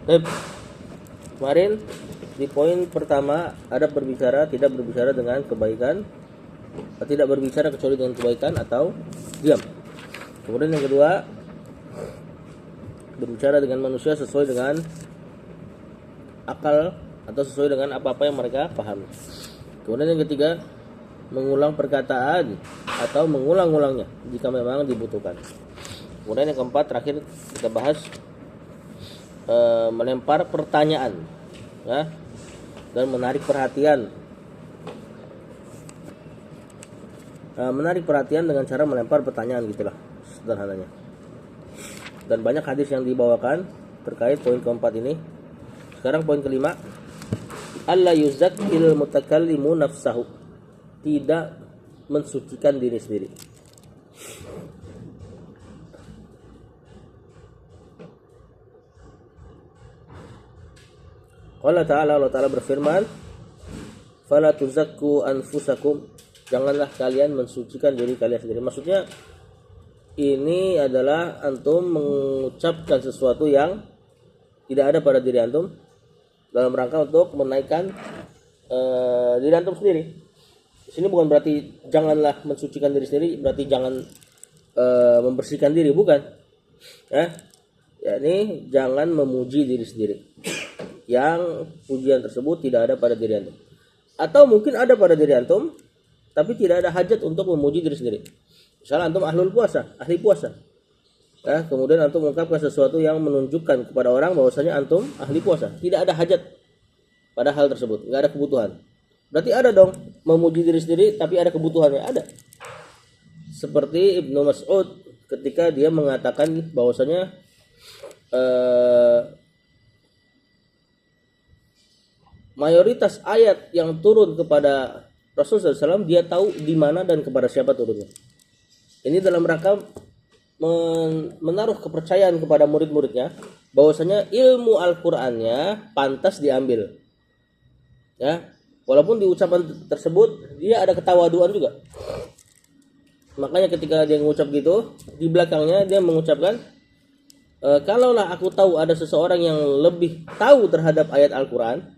Baik. Kemarin di poin pertama ada berbicara tidak berbicara dengan kebaikan, tidak berbicara kecuali dengan kebaikan atau diam. Kemudian yang kedua berbicara dengan manusia sesuai dengan akal atau sesuai dengan apa-apa yang mereka pahami. Kemudian yang ketiga mengulang perkataan atau mengulang-ulangnya jika memang dibutuhkan. Kemudian yang keempat terakhir kita bahas melempar pertanyaan, ya, dan menarik perhatian. Menarik perhatian dengan cara melempar pertanyaan, gitulah sederhananya. Dan banyak hadis yang dibawakan terkait poin keempat ini. Sekarang poin kelima, alla yuzakkil mutakallimu nafsahu, tidak mensucikan diri sendiri. Allah Ta'ala berfirman, fala tuzakku anfusakum, janganlah kalian mensucikan diri kalian sendiri. Maksudnya ini adalah antum mengucapkan sesuatu yang tidak ada pada diri antum dalam rangka untuk menaikkan diri antum sendiri. Di sini bukan berarti janganlah mensucikan diri sendiri, berarti jangan membersihkan diri, bukan. Yakni jangan memuji diri sendiri yang pujian tersebut tidak ada pada diri antum, atau mungkin ada pada diri antum tapi tidak ada hajat untuk memuji diri sendiri. Misalnya antum ahli puasa, kemudian antum mengungkapkan sesuatu yang menunjukkan kepada orang bahwasanya antum ahli puasa, tidak ada hajat pada hal tersebut, nggak ada kebutuhan. Berarti ada dong memuji diri sendiri tapi ada kebutuhannya, ada. Seperti Ibnu Mas'ud ketika dia mengatakan bahwasanya mayoritas ayat yang turun kepada Rasulullah SAW dia tahu di mana dan kepada siapa turunnya. Ini dalam rangka menaruh kepercayaan kepada murid-muridnya bahwasanya ilmu Al-Qur'annya pantas diambil. Ya, walaupun di ucapan tersebut dia ada ketawaduan juga. Makanya ketika dia mengucap gitu, di belakangnya dia mengucapkan, kalaulah aku tahu ada seseorang yang lebih tahu terhadap ayat Al-Qur'an,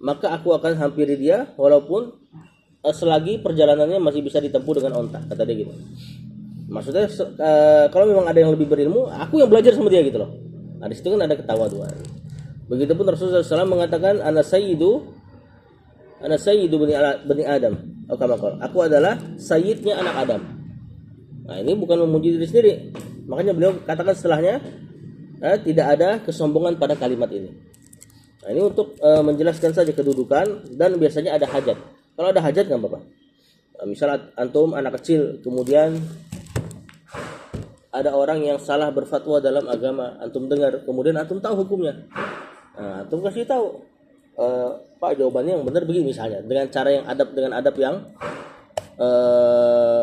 maka aku akan hampiri dia walaupun selagi perjalanannya masih bisa ditempuh dengan onta, kata dia gitu. Maksudnya kalau memang ada yang lebih berilmu, aku yang belajar sama dia gitu loh. Nah di situ kan ada ketawaduan. Begitupun Rasulullah SAW mengatakan ana sayyidu bani Adam. Aku adalah sayyidnya anak Adam. Nah ini bukan memuji diri sendiri. Makanya beliau katakan setelahnya tidak ada kesombongan pada kalimat ini. Nah, ini untuk menjelaskan saja kedudukan, dan biasanya ada hajat. Kalau ada hajat nggak apa-apa. Nah, misal antum anak kecil, kemudian ada orang yang salah berfatwa dalam agama, antum dengar, kemudian antum tahu hukumnya. Nah, antum kasih tahu, Pak jawabannya yang benar begini misalnya, dengan cara yang dengan adab yang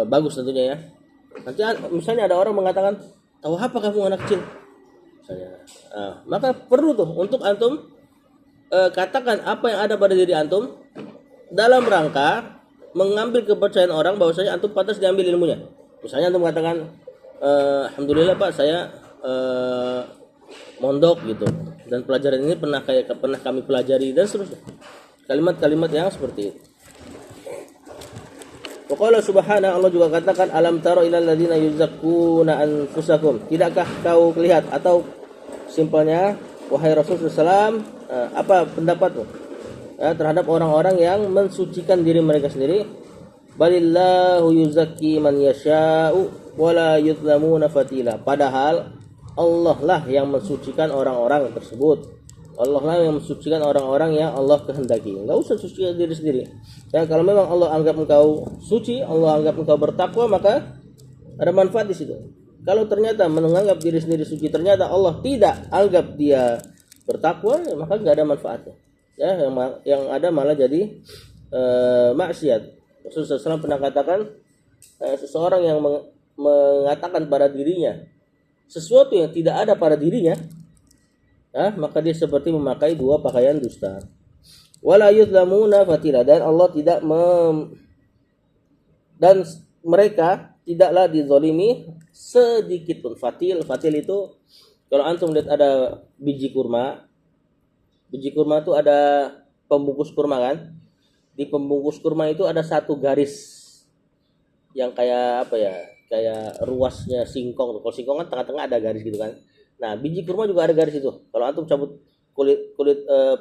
bagus tentunya ya. Nanti misalnya ada orang mengatakan, tahu apa kamu anak kecil? Misalnya, maka perlu tuh untuk antum katakan apa yang ada pada diri antum dalam rangka mengambil kepercayaan orang bahwasanya antum pantas diambil ilmunya. Misalnya antum mengatakan, alhamdulillah Pak saya mondok gitu, dan pelajaran ini pernah kami pelajari, dan seterusnya. Kalimat-kalimat yang seperti itu. Waqala subhanahu, Allah juga katakan, alam taro ilal ladzina yuzakkuna anfusakum, tidakkah kau lihat, atau simpelnya wahai Rasulullah SAW, apa pendapatmu terhadap orang-orang yang mensucikan diri mereka sendiri? Balillahu yuzakki man yasha'u wala yuzlamuna fatila. Padahal Allah lah yang mensucikan orang-orang tersebut. Allah lah yang mensucikan orang-orang yang Allah kehendaki. Enggak usah sucikan diri sendiri. Ya, kalau memang Allah anggap engkau suci, Allah anggap engkau bertakwa, maka ada manfaat di situ. Kalau ternyata menganggap diri sendiri suci, ternyata Allah tidak anggap dia bertakwa, maka nggak ada manfaatnya. Ya, yang ada malah jadi maksiat. Rasulullah SAW pernah katakan, seseorang yang mengatakan pada dirinya sesuatu yang tidak ada pada dirinya, maka dia seperti memakai dua pakaian dusta. Wala yuzlamuna fatila, dan Allah tidak dan mereka tidaklah dizalimi sedikit pun. Fatil itu kalau antum lihat ada biji kurma, Biji kurma itu ada pembungkus kurma kan? Di pembungkus kurma itu ada satu garis yang kayak apa ya? Kayak ruasnya singkong. Kalau singkong kan tengah-tengah ada garis gitu kan. Nah, biji kurma juga ada garis itu. Kalau antum cabut kulit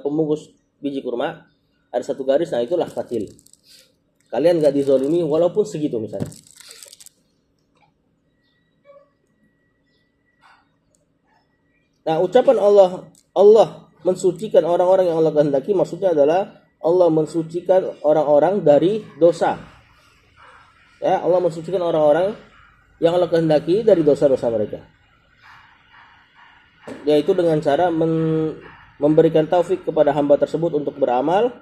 pembungkus biji kurma, ada satu garis, nah itulah kecil. Kalian nggak dizolimi walaupun segitu misalnya. Nah, ucapan Allah mensucikan orang-orang yang Allah kehendaki, maksudnya adalah Allah mensucikan orang-orang dari dosa. Ya, Allah mensucikan orang-orang yang Allah kehendaki dari dosa-dosa mereka. Yaitu dengan cara memberikan taufik kepada hamba tersebut untuk beramal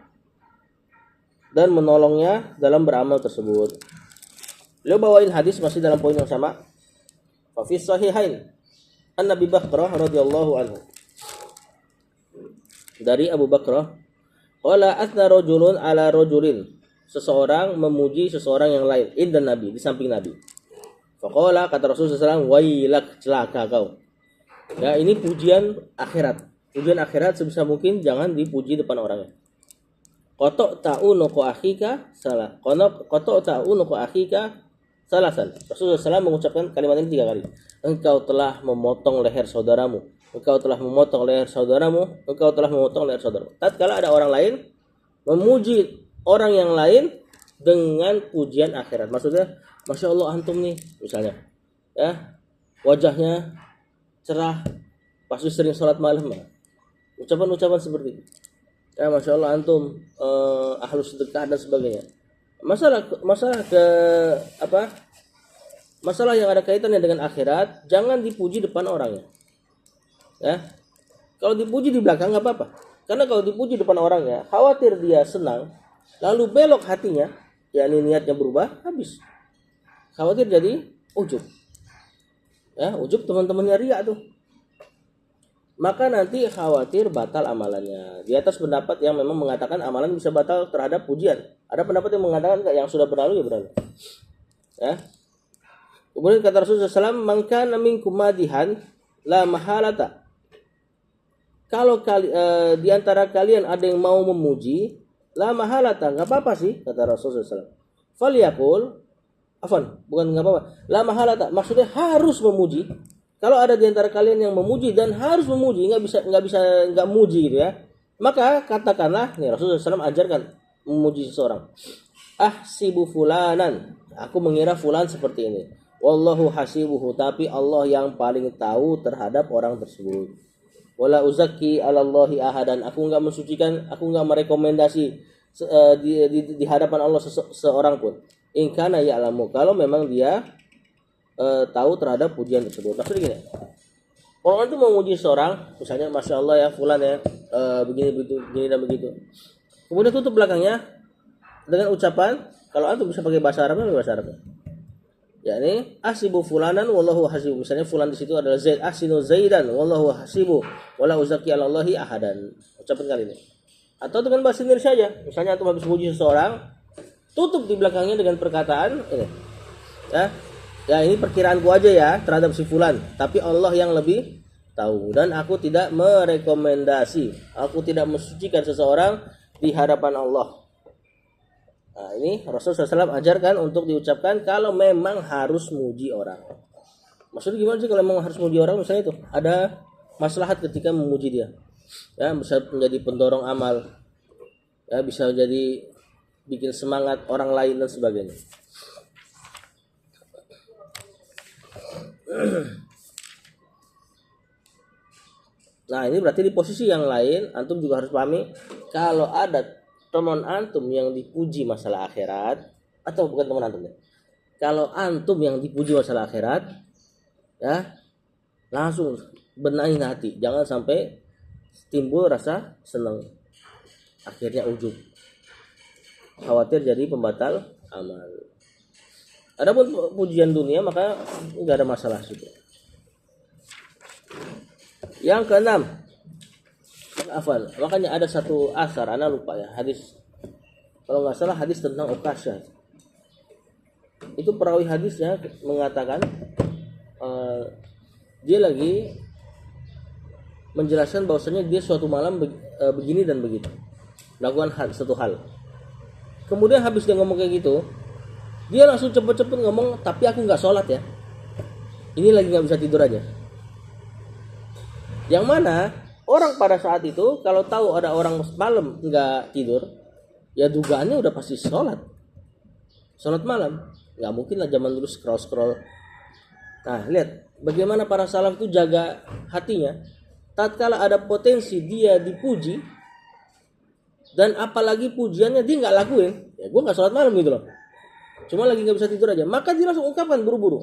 dan menolongnya dalam beramal tersebut. Beliau bawain hadis masih dalam poin yang sama. Fa fi sahihain an Abi Bakrah radhiyallahu anhu. Dari Abu Bakrah, qala athna rajulun ala rajulin. Seseorang memuji seseorang yang lain indan Nabi, di samping Nabi. Faqala, kata Rasulullah SAW, wailak, celaka kau. Ya, ini pujian akhirat. Pujian akhirat sebisa mungkin jangan dipuji depan orangnya. Qato ta'unu ko akhika salah. Qato ta'unu ko akhika salasan. Rasulullah SAW mengucapkan kalimat ini 3 kali. Engkau telah memotong leher saudaramu. Engkau telah memotong leher saudaramu. Engkau telah memotong leher saudaramu. Tatkala ada orang lain memuji orang yang lain dengan pujian akhirat. Maksudnya, Masya Allah antum nih, misalnya, ya, wajahnya cerah, pasti sering sholat malam, ya. Ucapan-ucapan seperti itu. Ya, Masya Allah antum ahlus sedekah dan sebagainya. Masalah yang ada kaitannya dengan akhirat, jangan dipuji depan orangnya. Ya, kalau dipuji di belakang nggak apa-apa. Karena kalau dipuji depan orangnya, khawatir dia senang, lalu belok hatinya, yakni niatnya berubah, habis. Khawatir jadi ujub. Ya, ujub teman-temannya riya tuh. Maka nanti khawatir batal amalannya. Di atas pendapat yang memang mengatakan amalan bisa batal terhadap pujian. Ada pendapat yang mengatakan yang sudah berlalu ya berlalu. Ya. Kemudian kata Rasulullah SAW, "Man kana minkum madihan la mahalata." Kalau di antara kalian ada yang mau memuji, la mahalata, enggak apa-apa sih, kata Rasulullah SAW. Falyaqul, bukan enggak apa-apa. La mahalata, maksudnya harus memuji. Kalau ada di antara kalian yang memuji dan harus memuji, enggak muji gitu ya. Maka katakanlah, nih Rasulullah SAW ajarkan memuji seseorang. Ahsibu fulanan, aku mengira fulan seperti ini. Wallahu hasibuhu, tapi Allah yang paling tahu terhadap orang tersebut. Wala uzaki 'alallahi ahadan, aku enggak mensucikan, aku enggak merekomendasi di hadapan Allah seorang pun. In kana ya'lamu, kalau memang dia tahu terhadap pujian tersebut. Maksudnya gini, orang itu memuji seorang, misalnya Masya Allah ya fulan ya, begini begitu, begini dan begitu. Kemudian tutup belakangnya dengan ucapan, kalau antum bisa pakai bahasa Arabnya, bahasa Arabnya. Yakni asibu fulanan wallahu hasibu. Misalnya fulan di situ adalah Zaid, asinu Zaidan wallahu hasibu wala uzaki 'alallahi ahadan. Ucapan kali ini. Atau dengan bahasa Indonesia saja. Misalnya antum habis memuji seseorang, tutup di belakangnya dengan perkataan ini. Ya ini perkiraanku aja ya terhadap si fulan, tapi Allah yang lebih tahu dan aku tidak merekomendasi, aku tidak mensucikan seseorang di hadapan Allah. Nah, ini Rasulullah SAW ajarkan untuk diucapkan kalau memang harus muji orang. Maksudnya gimana sih kalau memang harus muji orang? Misalnya itu ada maslahat ketika memuji dia, ya bisa menjadi pendorong amal, ya bisa jadi bikin semangat orang lain dan sebagainya. Nah ini berarti di posisi yang lain antum juga harus pahami kalau ada teman antum yang dipuji masalah akhirat, atau bukan teman antum ya, kalau antum yang dipuji masalah akhirat, ya langsung benahin hati, jangan sampai timbul rasa senang, akhirnya ujub, khawatir jadi pembatal amal. Adapun pujian dunia maka enggak ada masalah situ. Yang keenam, makanya ada satu asar, ana lupa ya, hadis, kalau nggak salah hadis tentang Uqasyah. Itu perawi hadisnya mengatakan dia lagi menjelaskan bahwasanya dia suatu malam begini dan begitu, melakukan satu hal. Kemudian habis dia ngomong kayak gitu, dia langsung cepet-cepet ngomong, tapi aku nggak sholat ya. Ini lagi nggak bisa tidur aja. Yang mana orang pada saat itu kalau tahu ada orang malam nggak tidur, ya dugaannya udah pasti sholat malam. Nggak mungkin lah zaman dulu scroll. Nah lihat bagaimana para salaf itu jaga hatinya. Tatkala ada potensi dia dipuji, dan apalagi pujiannya dia nggak lakuin, ya gue nggak sholat malam gitu loh, cuma lagi nggak bisa tidur aja, maka dia langsung ungkapkan buru-buru.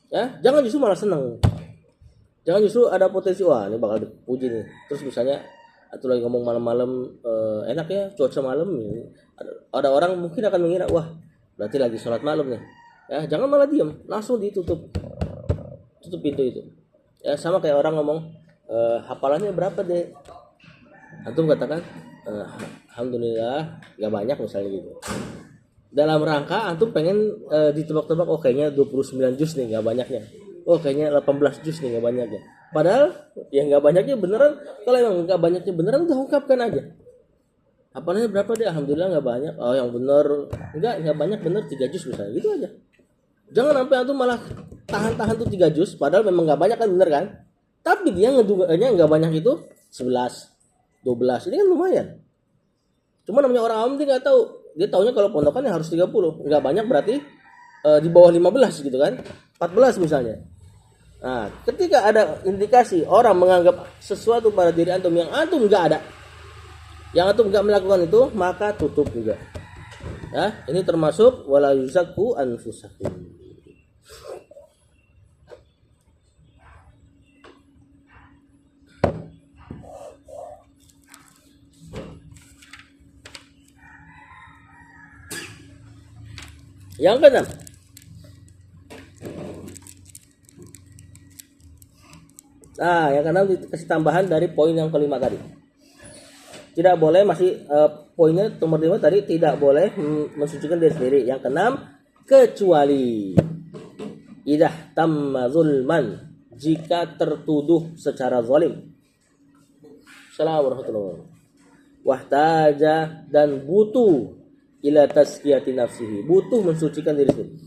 Ya, jangan justru malah senang, jangan justru ada potensi wah ini bakal dipuji nih, terus misalnya atau lagi ngomong malam-malam enak ya cuaca malam nih. Ada orang mungkin akan mengira wah berarti lagi sholat malam nih, ya jangan malah diam, langsung tutup pintu itu. Ya sama kayak orang ngomong hafalannya berapa deh, antum katakan alhamdulillah nggak banyak misalnya gitu, dalam rangka antum pengen ditebak-tebak, oh kayaknya 29 juz nih nggak banyaknya, oh kayaknya 18 juz nih nggak banyaknya, padahal ya nggak banyaknya beneran. Kalau emang nggak banyaknya beneran udah ungkapkan aja, hafalannya berapa deh, alhamdulillah nggak banyak, oh yang bener nggak banyak, bener 3 juz misalnya gitu aja. Jangan sampai antum malah tahan tuh 3 juz, padahal memang nggak banyak kan, bener kan? Tapi dia ngeduganya nggak banyak itu 11, 12, ini kan lumayan. Cuma namanya orang awam dia nggak tahu, dia taunya kalau pondokan ya harus 30, nggak banyak berarti di bawah 15 gitu kan, 14 misalnya. Nah, ketika ada indikasi orang menganggap sesuatu pada diri antum yang antum nggak ada, yang antum nggak melakukan itu, maka tutup juga. Ya, ini termasuk wala yuzakku anfusakum. Yang keenam, yang keenam dikasih tambahan dari poin yang kelima tadi. Tidak boleh poinnya nomor 5 tadi, tidak boleh mensucikan diri sendiri. Yang keenam, kecuali idah tamma zulman, jika tertuduh secara zalim. Assalamualaikum warahmatullahi wabarakatuh. Wahtaja, dan butuh ila tazkiyati nafsihi, butuh mensucikan diri sendiri.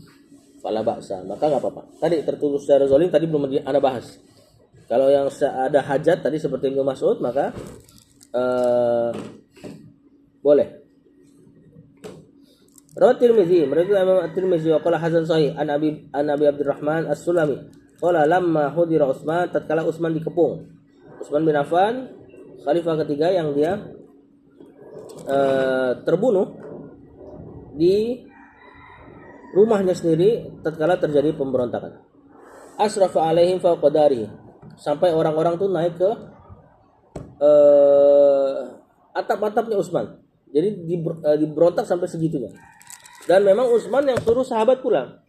Fala ba'sa, maka enggak apa-apa. Tadi tertuduh secara zalim tadi belum Anda bahas. Kalau yang ada hajat tadi seperti Ibnu Mas'ud, maka boleh. Rawat Tirmizi, mereka Imam At-Tirmizi wa qala hasan sahih an Abi Abdurrahman As-Sulami. Qala lamma hudira Utsman, tatkala Utsman dikepung. Utsman bin Affan, khalifah ketiga yang dia terbunuh di rumahnya sendiri tatkala terjadi pemberontakan. Asrafa alaihim fawqa dari, sampai orang-orang tuh naik ke atap-atapnya Utsman. Jadi diberontak sampai segitunya. Dan memang Utsman yang suruh sahabat pulang.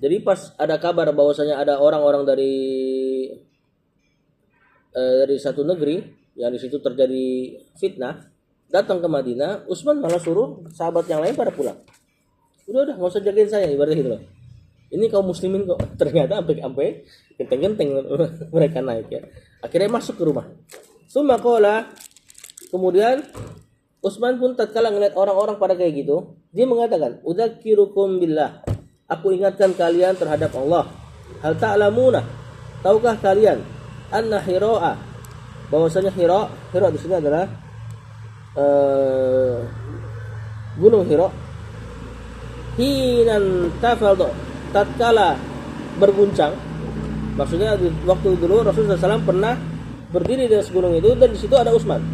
Jadi pas ada kabar bahwasanya ada orang-orang dari satu negeri yang di situ terjadi fitnah, datang ke Madinah, Utsman malah suruh sahabat yang lain pada pulang. Udah nggak usah jagain saya, ibaratnya gitu loh. Ini kaum muslimin kok, ternyata sampai genteng-genteng mereka naik ya. Akhirnya masuk ke rumah. Sumakola, kemudian Utsman pun tatkala ngeliat orang-orang pada kayak gitu, dia mengatakan, udzakirukum billah, aku ingatkan kalian terhadap Allah. Hal ta'lamuna, tahukah kalian anna Hira'a, bahwasanya Hira di sini adalah gunung Hira. Hinan tafaldo, tatkala berguncang, maksudnya waktu dulu Rasulullah SAW pernah berdiri di atas gunung itu, dan di situ ada Utsman.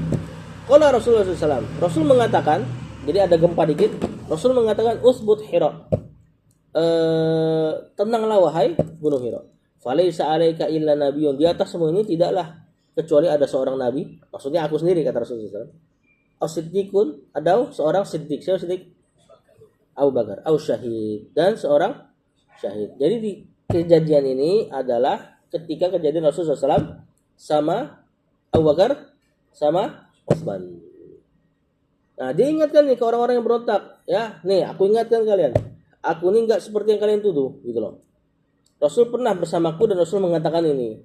Qala Rasulullah SAW, Rasul mengatakan, jadi ada gempa dikit, Rasul mengatakan usbut Hira, tenanglah wahai gunung Hira. Falaisa alaika illa nabiyyun, di atas semua ini tidaklah kecuali ada seorang nabi, maksudnya aku sendiri kata Rasulullah SAW. As-siddiqun, ada seorang siddiq, siapa siddiq? Abu Bakar, au syahid, dan seorang syahid. Jadi di kejadian ini adalah ketika kejadian Rasulullah SAW sama Abu Bakar sama Utsman. Nah, dia ingatkan nih ke orang-orang yang berontak, ya, nih aku ingatkan kalian, aku ini enggak seperti yang kalian tuduh, gitu loh. Rasul pernah bersamaku dan Rasul mengatakan ini.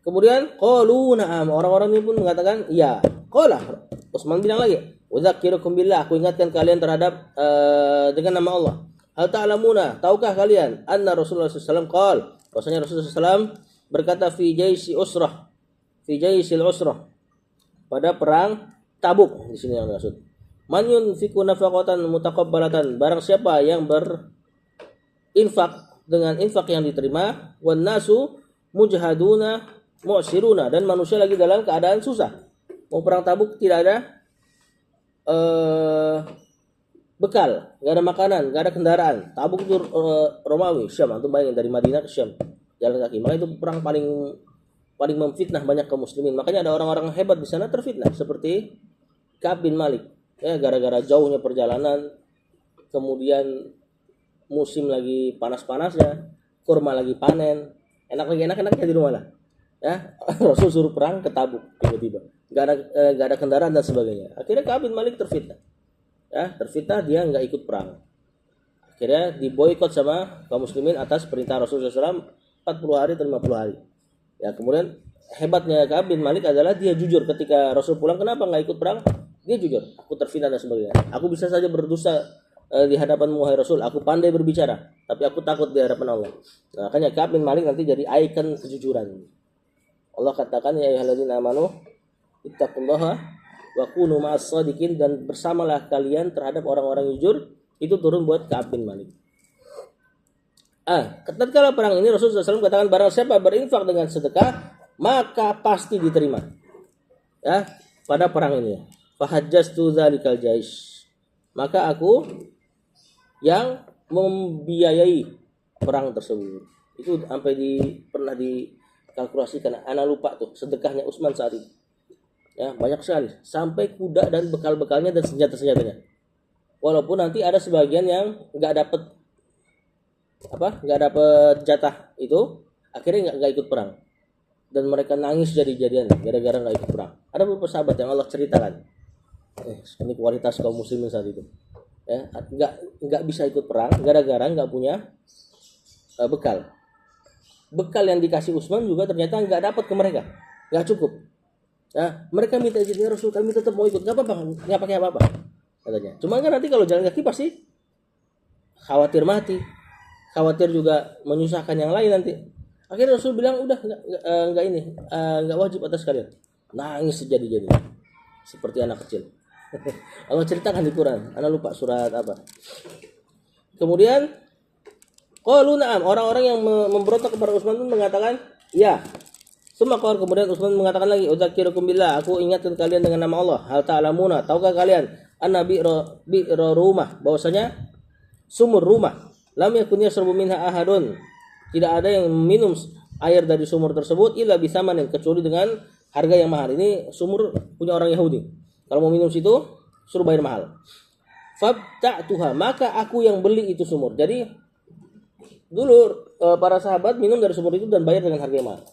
Kemudian qalu na'am, orang-orang ini pun mengatakan iya. Qala, Utsman bilang lagi, "Udzakirukum billah, aku ingatkan kalian terhadap dengan nama Allah. Hal ta'lamuna, tahukah kalian anna Rasulullah SAW qala, bahwasanya Rasulullah SAW berkata fi jaisil usrah, pada perang Tabuk di sini yang maksud. Man yunfiqu nafaqatan mutaqabbalatan, barang siapa yang berinfak dengan infak yang diterima, wan nasu mujahaduna mu'siruna, dan manusia lagi dalam keadaan susah. Mau perang Tabuk tidak ada bekal, nggak ada makanan, nggak ada kendaraan. Tabuk itu Romawi, Syam. Antum bayangin dari Madinah ke Syam jalan kaki. Maka itu perang paling memfitnah banyak kaum muslimin. Makanya ada orang-orang hebat di sana terfitnah seperti Ka'ab bin Malik. Ya, gara-gara jauhnya perjalanan, kemudian musim lagi panas-panasnya, kurma lagi panen, enak-enaknya di rumah lah. Ya, Rasul suruh perang ke Tabuk tiba-tiba. Nggak ada kendaraan dan sebagainya. Akhirnya Ka'ab bin Malik terfitnah. Ya, terfitnah, dia nggak ikut perang. Akhirnya diboikot sama kaum muslimin atas perintah Rasulullah SAW 40 hari atau 50 hari. Ya, kemudian hebatnya Ka'ab bin Malik adalah dia jujur ketika Rasul pulang. Kenapa nggak ikut perang? Dia jujur, aku terfitnah dan sebagainya. Aku bisa saja berdosa di hadapanmu wahai Rasul. Aku pandai berbicara, tapi aku takut di hadapan Allah. Nah, makanya Ka'ab bin Malik nanti jadi ikon kejujuran. Allah katakan, ya ayyuhalladzina amanu ittaqullaha wa kunu ma'as shadiqin, dan bersamalah kalian terhadap orang-orang jujur. Itu turun buat Ka'ab bin Malik. Tatkala perang ini Rasulullah SAW katakan, barang siapa berinfak dengan sedekah maka pasti diterima. Ya, pada perang ini. Fahajjastu dzalikal jaish, maka aku yang membiayai perang tersebut. Itu sampai pernah dikalkulasikan, ana lupa tuh sedekahnya Utsman saat itu. Ya, banyak sekali, sampai kuda dan bekal-bekalnya dan senjata-senjatanya. Walaupun nanti ada sebagian yang nggak dapat jatah itu, akhirnya nggak ikut perang, dan mereka nangis jadi-jadian gara-gara nggak ikut perang. Ada beberapa sahabat yang Allah ceritakan, ini kualitas kaum muslimin saat itu. Ya, nggak bisa ikut perang gara-gara nggak punya bekal. Bekal yang dikasih Utsman juga ternyata nggak dapat ke mereka, nggak cukup. Nah, mereka minta izin, ya Rasul, kami tetap mau ikut. Nggak apa-apa, nggak pakai apa-apa katanya. Cuma kan nanti kalau jalan kaki pasti khawatir mati, khawatir juga menyusahkan yang lain nanti. Akhirnya Rasul bilang, udah nggak wajib atas kalian. Nangis jadi-jadi seperti anak kecil. Allah ceritakan di Quran, ana lupa surat apa. Kemudian qalu na'am, orang-orang yang memberontak kepada Utsman pun mengatakan ya. Kemudian Utsman mengatakan lagi, udzakirukum billah, aku ingatkan kalian dengan nama Allah. Hal ta'lamuna, tahukah kalian bi'ra rumah, bahwasanya sumur rumah, lam yakun yasrabu minha ahadun, tidak ada yang minum air dari sumur tersebut illa bisamanin, kecuali dengan harga yang mahal. Ini sumur punya orang Yahudi. Kalau mau minum situ suruh bayar mahal. Fabta'tuha, maka aku yang beli itu sumur. Jadi dulu para sahabat minum dari sumur itu dan bayar dengan harga yang mahal.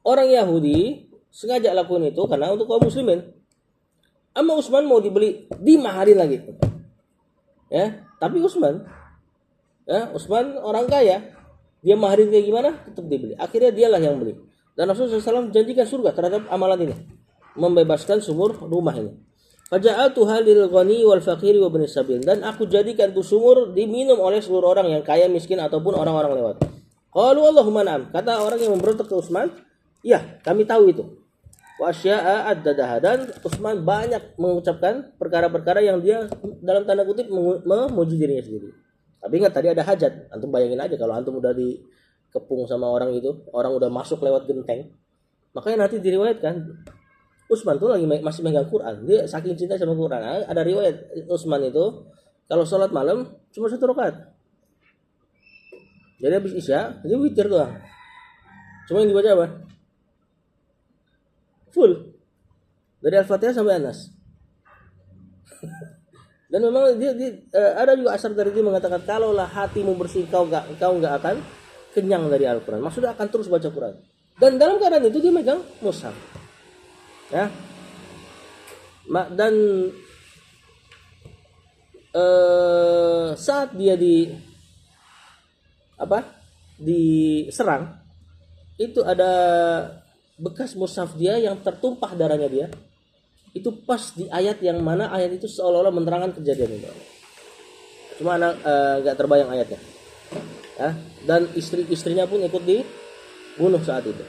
Orang Yahudi sengaja lakukan itu karena untuk kaum muslimin. Amma Utsman mau dibeli, dimahalin lagi. Ya, tapi Utsman orang kaya, dia mahalin kayak gimana tetap dibeli. Akhirnya dialah yang beli. Dan Rasulullah SAW janjikan surga terhadap amalan ini, membebaskan sumur rumah ini. Faja'altuha lil ghani wal faqiri wa ibn sabil, dan aku jadikan itu sumur diminum oleh seluruh orang yang kaya, miskin ataupun orang-orang lewat. Qalu Allahumma na'am, kata orang yang memberontak ke Utsman, ya, kami tahu itu. Wa asya'a addadaha, dan Utsman banyak mengucapkan perkara-perkara yang dia dalam tanda kutip memuji dirinya sendiri. Tapi ingat tadi ada hajat. Antum bayangin aja kalau antum udah dikepung sama orang itu, orang udah masuk lewat genteng. Makanya nanti diriwayatkan Utsman tuh masih megang Quran. Dia saking cinta sama Quran. Ada riwayat Utsman itu kalau sholat malam cuma 1 rakaat. Jadi habis Isya, dia witir doang. Cuma yang dibaca apa? Full. Dari Al-Fatihah sampai An-Nas. Dan memang dia ada juga asar dari dia mengatakan, kalaulah hatimu bersih, kau enggak akan kenyang dari Al-Quran. Maksudnya akan terus baca Quran. Dan dalam keadaan itu dia megang mushaf. Ya. Dan saat dia diserang, itu ada bekas mushaf dia yang tertumpah darahnya dia. Itu pas di ayat yang mana ayat itu seolah-olah menerangkan kejadian itu. Cuma anak nggak terbayang ayatnya. Ya, dan istrinya pun ikut dibunuh saat itu.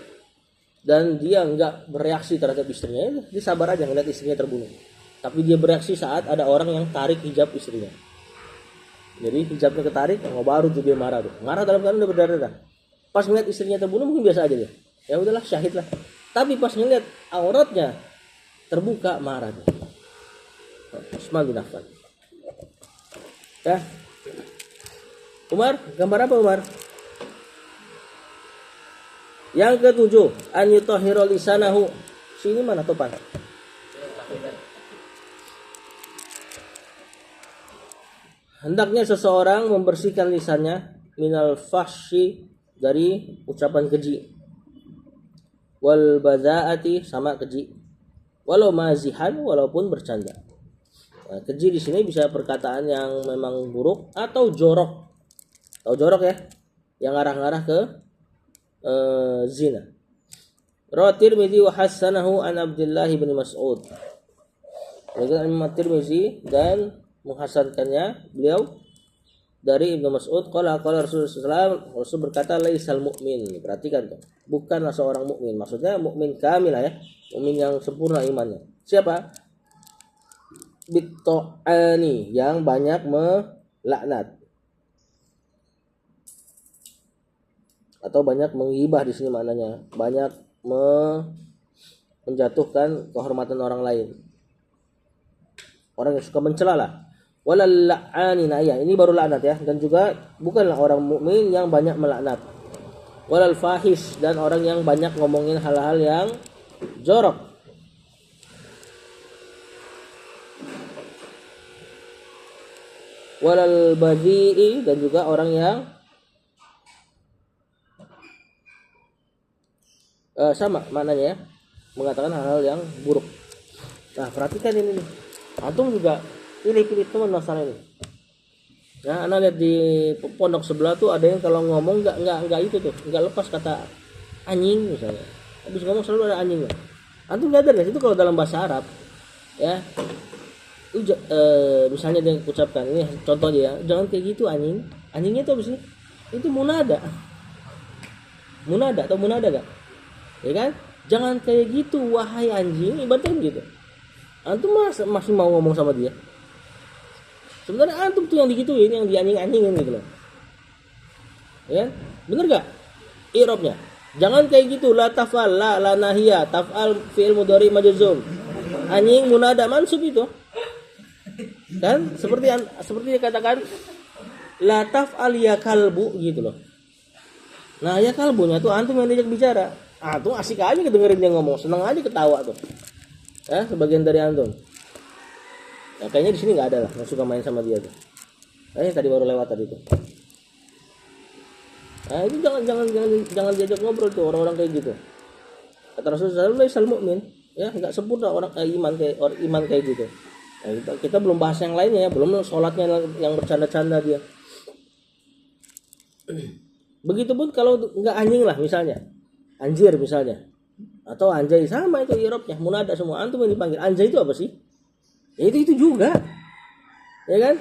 Dan dia nggak bereaksi terhadap istrinya, dia sabar aja ngeliat istrinya terbunuh. Tapi dia bereaksi saat ada orang yang tarik hijab istrinya. Jadi hijabnya ketarik, baru tuh dia marah tuh. Marah dalam keadaan udah berdarah. Pas ngeliat istrinya terbunuh mungkin biasa aja dia. Ya udahlah syahid lah. Tapi pas ngeliat auratnya terbuka marah dia. Utsman bin Affan. Ya. Umar, gambar apa Umar? Yang ketujuh, an yutahhira lisanahu. Sini mana topan? Hendaknya seseorang membersihkan lisannya minal fahsyi, dari ucapan keji, wal badzaati, sama keji, walau mazihan, walaupun bercanda. Nah, keji di sini bisa perkataan yang memang buruk atau jorok. Tahu jorok ya? Yang ngarah-ngarah ke zina. Rawi Tirmidzi wa hasanahu an Abdullah bin Mas'ud. Imam Tirmidzi dan menghasankannya beliau dari Ibnu Mas'ud, qala Rasulullah SAW, Rasul berkata laisal mu'min. Perhatikan tuh, bukanlah seorang mukmin. Maksudnya mukmin kamil ya, mukmin yang sempurna imannya. Siapa? Bitta'ani, yang banyak melaknat atau banyak menghibah. Di sini maknanya banyak menjatuhkan kehormatan orang lain, orang yang suka mencela lah. Walal la'anina, ya ini baru laknat ya. Dan juga bukanlah orang mukmin yang banyak melaknat. Walal fahish, dan orang yang banyak ngomongin hal-hal yang jorok. Walal badhi'i, dan juga orang yang sama maknanya ya, mengatakan hal-hal yang buruk. Nah perhatikan ini nih, antum juga pilih-pilih teman masalah ini. Nah, anak lihat di pondok sebelah tuh ada yang kalau ngomong nggak itu tuh, nggak lepas kata anjing misalnya. Habis ngomong selalu ada anjingnya. Antum nyadar guys, itu kalau dalam bahasa Arab ya, misalnya dia ucapkan ini contoh aja ya, jangan kayak gitu anjing. Anjingnya itu apa sih? Itu munada. Munada atau munada gak? Ya kan? Jangan kayak gitu wahai anjing, ibaratnya gitu. Antum masih mau ngomong sama dia. Sebenarnya antum tuh yang digituin, yang dianjing-anjingin gitu loh. Ya, bener gak? I'rabnya. Jangan kayak gitu, la tafal, la nahiyah, tafal fi'il mudhari majzum. Anjing munada mansub itu. Kan? Seperti dikatakan la tafal ya kalbu gitu loh. Nah, ya kalbunya tuh antum yang diajak bicara. Antum asik aja dengerin dia ngomong, seneng aja ketawa tuh. Ya, sebagian dari antum. Nah, kayaknya di sini nggak ada lah yang suka main sama dia tuh. Tadi baru lewat tadi tuh. Nah, itu jangan diajak ngobrol tuh orang-orang kayak gitu. Kata Rasulullah laisal mu'min, ya nggak sempurna orang iman kayak gitu. Nah, kita belum bahas yang lainnya ya, belum sholatnya yang bercanda-canda dia. Begitupun kalau nggak anjing lah misalnya, anjir misalnya, atau anjay, sama itu i'rabnya munada semua. Antum yang dipanggil anjay itu apa sih? Ya, itu juga, ya kan?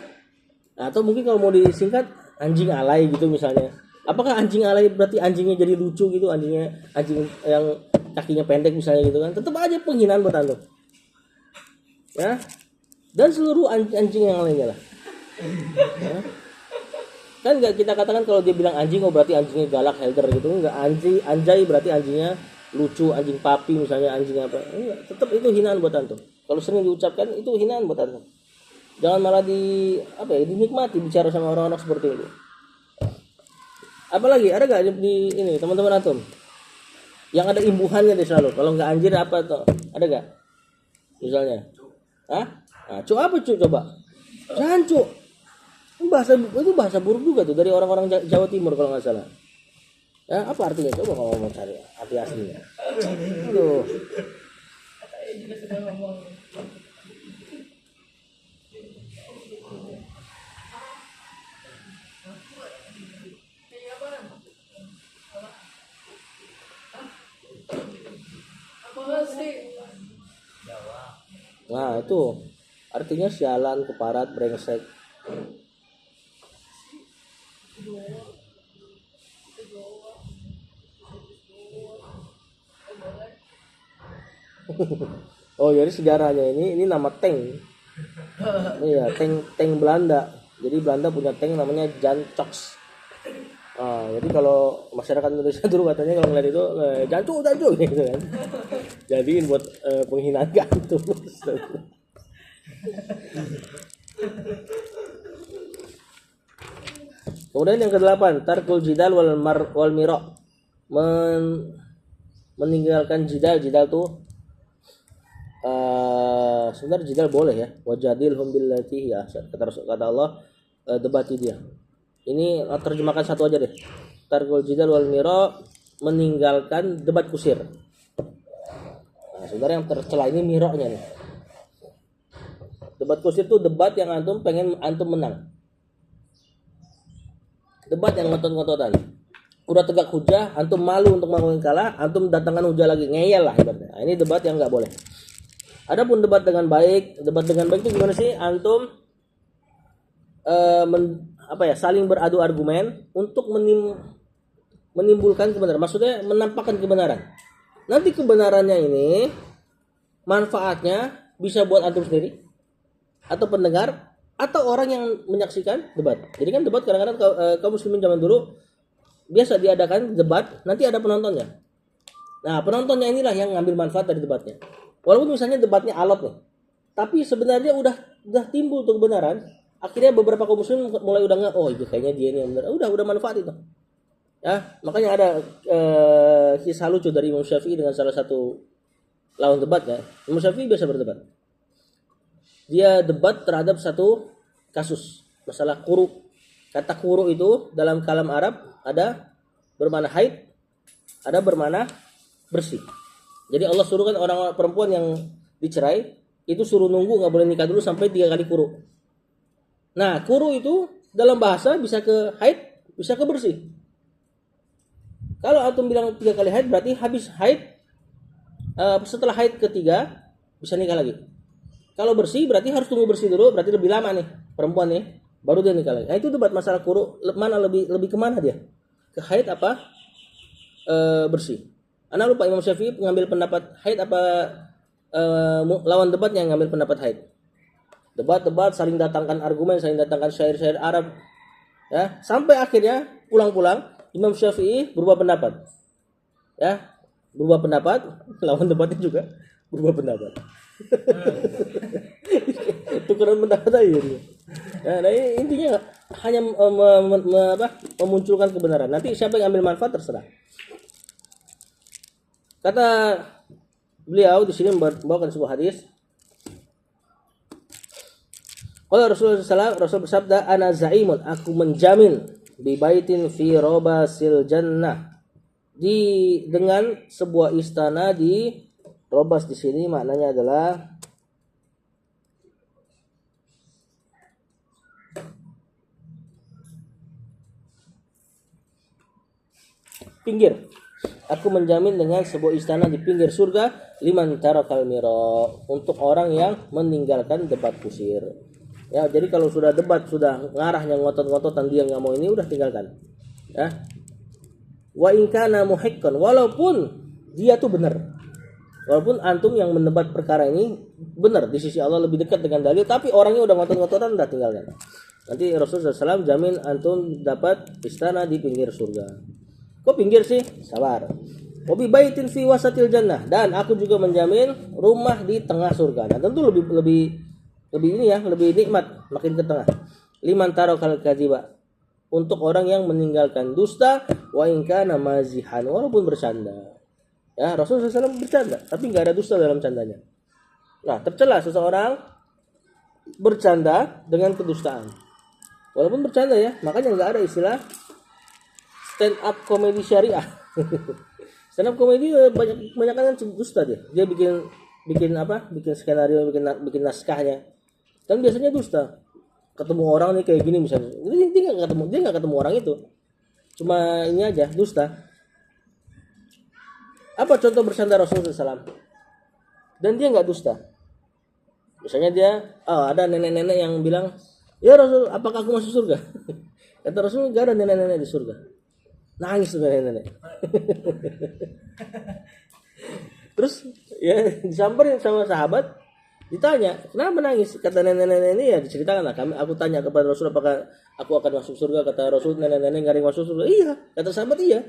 Atau mungkin kalau mau disingkat anjing alay gitu misalnya. Apakah anjing alay berarti anjingnya jadi lucu gitu, anjing yang kakinya pendek misalnya gitu kan? Tetap aja penghinaan buat antum. Ya, dan seluruh anjing yang lainnya lah. Ya. Kan nggak kita katakan kalau dia bilang anjing berarti anjingnya galak, helder gitu. Nggak, anjay berarti anjingnya lucu, anjing papi misalnya, anjing apa. Enggak, tetap itu hinaan buat antum. Kalau sering diucapkan itu hinaan buat antum. Jangan malah dinikmati bicara sama orang-orang seperti itu. Apalagi ada gak di ini teman-teman antum yang ada imbuhannya deh selalu? Kalau nggak anjir apa tuh? Ada gak? Misalnya, Nah, apa coba? Jangan itu bahasa buruk juga tuh dari orang-orang Jawa Timur kalau nggak salah. Ya, apa artinya? Coba kalau mau cari arti aslinya. Aduh. Nah, itu artinya sialan, keparat, brengsek. Oh, jadi sejarahnya ini nama tank. Iya, tank Belanda. Jadi Belanda punya tank namanya Jan Cox. Jadi kalau masyarakat Indonesia dulu katanya kalau ngeliat itu jancu gitu kan. Jadiin buat penghinaan gantung. Kemudian yang kedelapan, tarkul jidal wal miro. Meninggalkan jidal tuh sebenarnya jidal boleh ya. Wajadilhum billati ya. Kata Allah, debati dia. Ini terjemahkan satu aja deh. Tarkul jidal wal miro, meninggalkan debat kusir. Nah, sebenarnya yang tercela ini miroknya nih. Debat kusir itu debat yang antum pengen antum menang. Debat yang ngotot-ngototan. Udah tegak hujah, antum malu untuk mengakuin kalah, antum datangkan hujah lagi, ngeyel lah ibaratnya. Nah, ini debat yang nggak boleh. Adapun debat dengan baik itu gimana sih? Antum saling beradu argumen untuk menimbulkan kebenaran. Maksudnya menampakkan kebenaran. Nanti kebenarannya ini manfaatnya bisa buat antum sendiri atau pendengar atau orang yang menyaksikan debat. Jadi kan debat kadang-kadang kaum muslimin zaman dulu biasa diadakan debat, nanti ada penontonnya. Nah, penontonnya inilah yang ngambil manfaat dari debatnya. Walaupun misalnya debatnya alot nih, tapi sebenarnya udah timbul tuh kebenaran. Akhirnya beberapa kaum muslim mulai udah nggak, oh iya kayaknya dia ini yang benar. Udah manfaat itu. Ya, makanya ada kisah lucu dari Imam Syafi'i dengan salah satu lawan debat ya. Imam Syafi'i biasa berdebat. Dia debat terhadap satu kasus masalah kuru. Kata kuru itu dalam kalam Arab ada bermakna haid, ada bermakna bersih. Jadi Allah suruh kan orang perempuan yang dicerai itu suruh nunggu, nggak boleh nikah dulu sampai 3 kali kuru. Nah, kuru itu dalam bahasa bisa ke haid, bisa ke bersih. Kalau antum bilang 3 kali haid berarti habis haid, setelah haid ketiga bisa nikah lagi. Kalau bersih berarti harus tunggu bersih dulu, berarti lebih lama nih perempuan nih, baru dia nikah lagi. Nah, itu debat masalah kuru, mana lebih kemana dia? Ke haid apa bersih? Ana lupa Imam Syafi'i mengambil pendapat haid apa lawan debatnya yang ngambil pendapat haid. Debat saling datangkan argumen, saling datangkan syair-syair Arab. Ya, sampai akhirnya pulang-pulang Imam Syafi'i berubah pendapat. Ya, berubah pendapat, lawan debatnya juga berubah pendapat. Tukeran pendapat aja dia. Nah, intinya hanya memunculkan kebenaran. Nanti siapa yang ambil manfaat terserah. Kata beliau di sini membawakan sebuah hadis. Kalau Rasul bersabda, ana zaimun, aku menjamin bi baitin fi robasil jannah, dengan sebuah istana di robas. Di sini maknanya adalah pinggir. Aku menjamin dengan sebuah istana di pinggir surga, liman tarakal miro, untuk orang yang meninggalkan debat kusir. Ya, jadi kalau sudah debat, sudah ngarahnya ngotot-ngototan, dia nggak mau ini, udah tinggalkan. Ya. Wa in kana muhiqqan, walaupun dia tuh benar. Walaupun antum yang mendebat perkara ini benar di sisi Allah, lebih dekat dengan dalil, tapi orangnya udah ngotot-ngototan, udah tinggalkan. Nanti Rasulullah SAW jamin antum dapat istana di pinggir surga. Kok pinggir sih? Sabar. Wabi baitin fi wasatil jannah, dan aku juga menjamin rumah di tengah surga. Nah, tentu lebih ini ya, lebih nikmat makin ke tengah. Liman tarakal kadziba, untuk orang yang meninggalkan dusta, wa in kana mazihan, walaupun bercanda. Ya, Rasulullah SAW bercanda, tapi nggak ada dusta dalam candanya. Nah, tercela seseorang bercanda dengan kedustaan. Walaupun bercanda ya, makanya nggak ada istilah stand up comedy syariah. Stand up comedy banyak kan dusta dia. Dia bikin skenario, bikin naskahnya. Dan biasanya dusta. Ketemu orang nih kayak gini misalnya. Dia nggak ketemu orang itu. Cuma ini aja, dusta. Apa contoh bercanda Rasulullah SAW? Dan dia nggak dusta. Misalnya dia, ada nenek-nenek yang bilang, ya Rasul, apakah aku masuk surga? Kata Rasul, gak ada nenek-nenek di surga. Nangis tuh nenek-nenek. Terus ya disamperin sama sahabat, ditanya, kenapa nangis? Kata nenek-nenek ini ya diceritakan lah. Aku tanya kepada Rasul, apakah aku akan masuk surga? Kata Rasul, nenek-nenek nggak ada yang masuk surga. Iya, kata sahabat iya.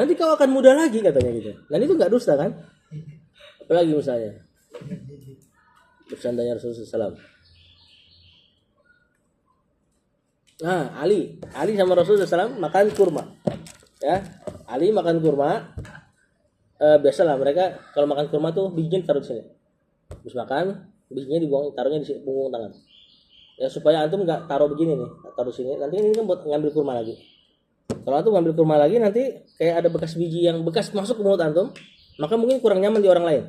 Nanti kau akan muda lagi katanya gitu. Dan itu nggak dusta kan? Apalagi misalnya bercandanya Rasulullah SAW. Nah, Ali sama Rasulullah SAW makan kurma. Ya, Ali makan kurma. Biasalah mereka kalau makan kurma tuh bijinya taruh di sini. Terus makan, bijinya dibuang, taruhnya di punggung tangan. Ya supaya antum nggak taruh begini nih, taruh sini. Nanti ini kan buat ngambil kurma lagi. Kalau antum ngambil kurma lagi nanti kayak ada bekas biji yang bekas masuk ke mulut antum, maka mungkin kurang nyaman di orang lain.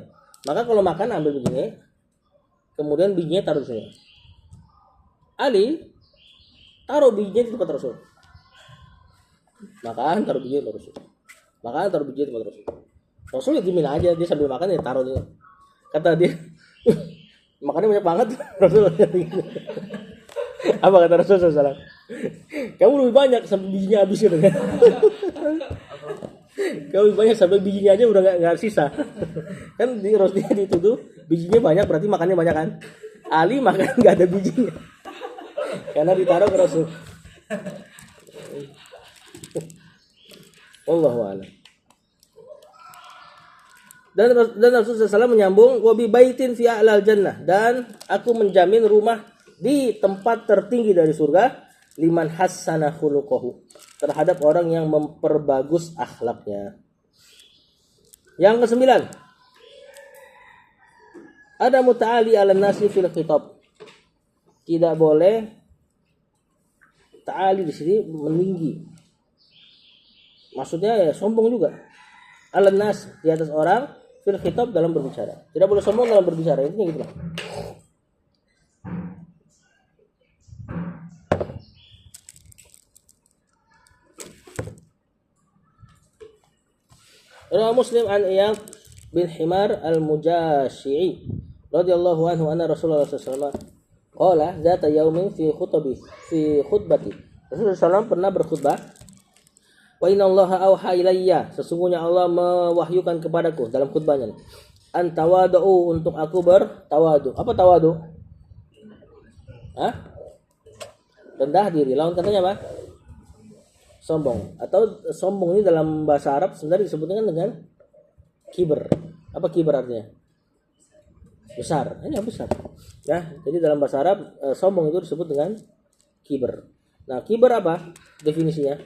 Maka kalau makan ambil begini, kemudian bijinya taruh di sini. Ali taruh bijinya di tempat Rasul. Makan taruh bijinya di tempat Rasul. Makan taruh bijinya di tempat Rasul. Rasul ya dimin aja, dia sambil makan ya taruh dia. Kata dia, makannya banyak banget. Rasul. Apa kata Rasul SAW? Kamu lebih banyak sampai bijinya habis gitu kan? Kamu lebih banyak sampai bijinya aja udah nggak sisa. Kan di Rasulnya dituduh bijinya banyak berarti makannya banyak kan? Ali makan nggak ada bijinya karena ditaruh ke Rasul. Wallahu a'lam. Dan Rasulullah SAW menyambung, wabi baitin fi a'lal jannah, dan aku menjamin rumah di tempat tertinggi dari surga, liman hassana khuluquhu, terhadap orang yang memperbagus akhlaknya. Yang ke-9, ada muta'ali ala nasi fil khitab. Tidak boleh ta'ali di sini meninggi. Maksudnya ya sombong juga. Ala nas di atas orang fil khitab dalam berbicara. Tidak boleh sombong dalam berbicara, intinya gitu lah. Rawi Muslim an Iyad bin Himar al-Mujashi'i radhiyallahu anhu anna Rasulullah sallallahu alaihi wasallam qala zata yaumin fi khutbati. Rasulullah SAW pernah berkhutbah. Wa innallaha auha ilayya, sesungguhnya Allah mewahyukan kepadaku dalam khutbahnya. An tawadu, untuk aku bertawadu. Apa tawadu? Rendah diri. Lawan katanya apa? Sombong. Atau sombong ini dalam bahasa Arab sebenarnya disebutnya dengan kiber. Apa kiber artinya? Besar. Ini besar. Ya, jadi dalam bahasa Arab sombong itu disebut dengan kiber. Nah, kiber apa definisinya?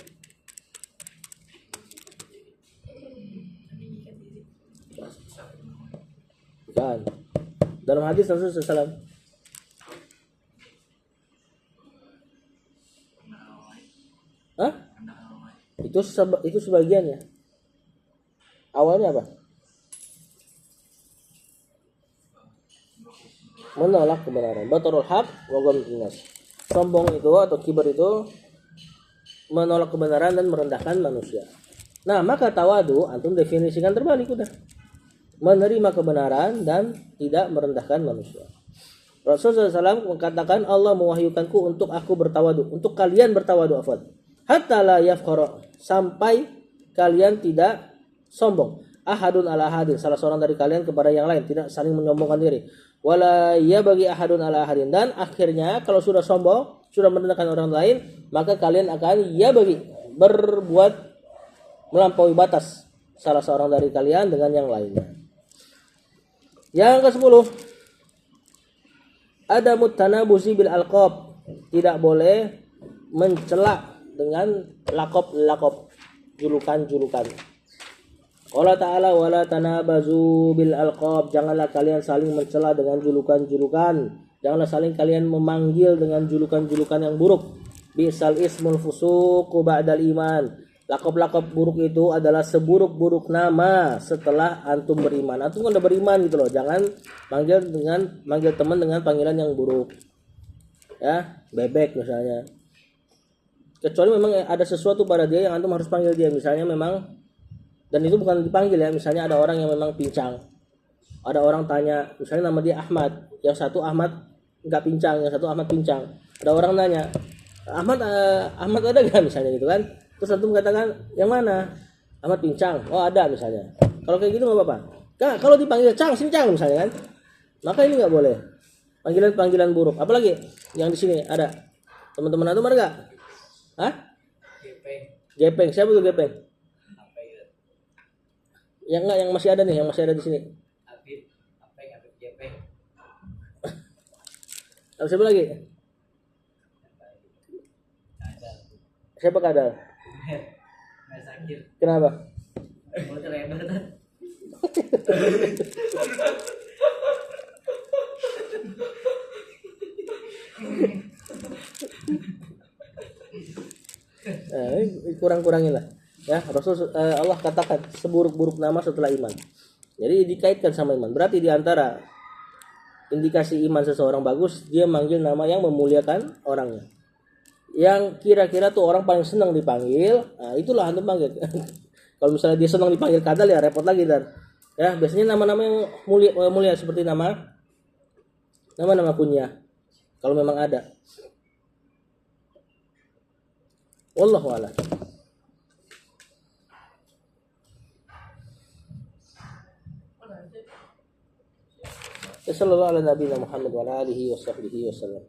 Bukan. Dalam hadis Rasulullah SAW. Itu sebagiannya. Awalnya apa? Menolak kebenaran. Batarul haq wa ghamdun nas. Sombong itu atau kibar itu menolak kebenaran dan merendahkan manusia. Nah, maka tawadu antum definisikan terbalik udah. Menerima kebenaran dan tidak merendahkan manusia. Rasulullah SAW mengatakan Allah mewahyukanku untuk aku bertawadu, untuk kalian bertawadu afwan. Hatta la yafkhara, sampai kalian tidak sombong. Ahadun ala ahadin, salah seorang dari kalian kepada yang lain, tidak saling menyombongkan diri. Wala ya bagi ahadun ala ahadin, dan akhirnya kalau sudah sombong, sudah merendahkan orang lain, maka kalian akan ya bagi berbuat melampaui batas salah seorang dari kalian dengan yang lainnya. Yang ke-10, ada mutanabuzi bil alqab, tidak boleh mencela dengan lakop, julukan. Allah Ta'ala wala tanabazu bil alqab, janganlah kalian saling mencela dengan julukan. Janganlah saling kalian memanggil dengan julukan yang buruk. Bisal ismul fusuqu ba'dal iman. Lakop buruk itu adalah seburuk-buruk nama setelah antum beriman. Antum kan udah beriman gitu loh. Jangan manggil teman dengan panggilan yang buruk. Ya, bebek misalnya. Kecuali memang ada sesuatu pada dia yang antum harus panggil dia. Misalnya memang, dan itu bukan dipanggil ya. Misalnya ada orang yang memang pincang. Ada orang tanya, misalnya nama dia Ahmad, yang satu Ahmad nggak pincang, yang satu Ahmad pincang. Ada orang nanya, Ahmad ada nggak misalnya gitu kan? Terus antum katakan yang mana? Ahmad pincang. Oh ada misalnya. Kalau kayak gitu nggak apa-apa. Kalau dipanggil Cang, Sincang misalnya kan, maka ini nggak boleh. Panggilan buruk. Apalagi yang di sini ada teman-teman antum ada nggak? Hah? Gepeng. Siapa tuh Gepeng? Yang enggak, yang masih ada nih, yang masih ada di sini. Habib Gepeng. Siapa lagi? Siapa Kadal? Kenapa? Kurang-kurangin lah. Ya, Allah katakan seburuk-buruk nama setelah iman. Jadi dikaitkan sama iman. Berarti di antara indikasi iman seseorang bagus, dia manggil nama yang memuliakan orangnya. Yang kira-kira tuh orang paling senang dipanggil, nah itulah antum panggil. Kalau misalnya dia senang dipanggil Kadal ya repot lagi dan ya biasanya nama-nama yang mulia seperti nama kunyah kalau memang ada. Wallahu a'lam. Sallallahu ala nabiyina Muhammad wa ala alihi wa sahbihi wasallam.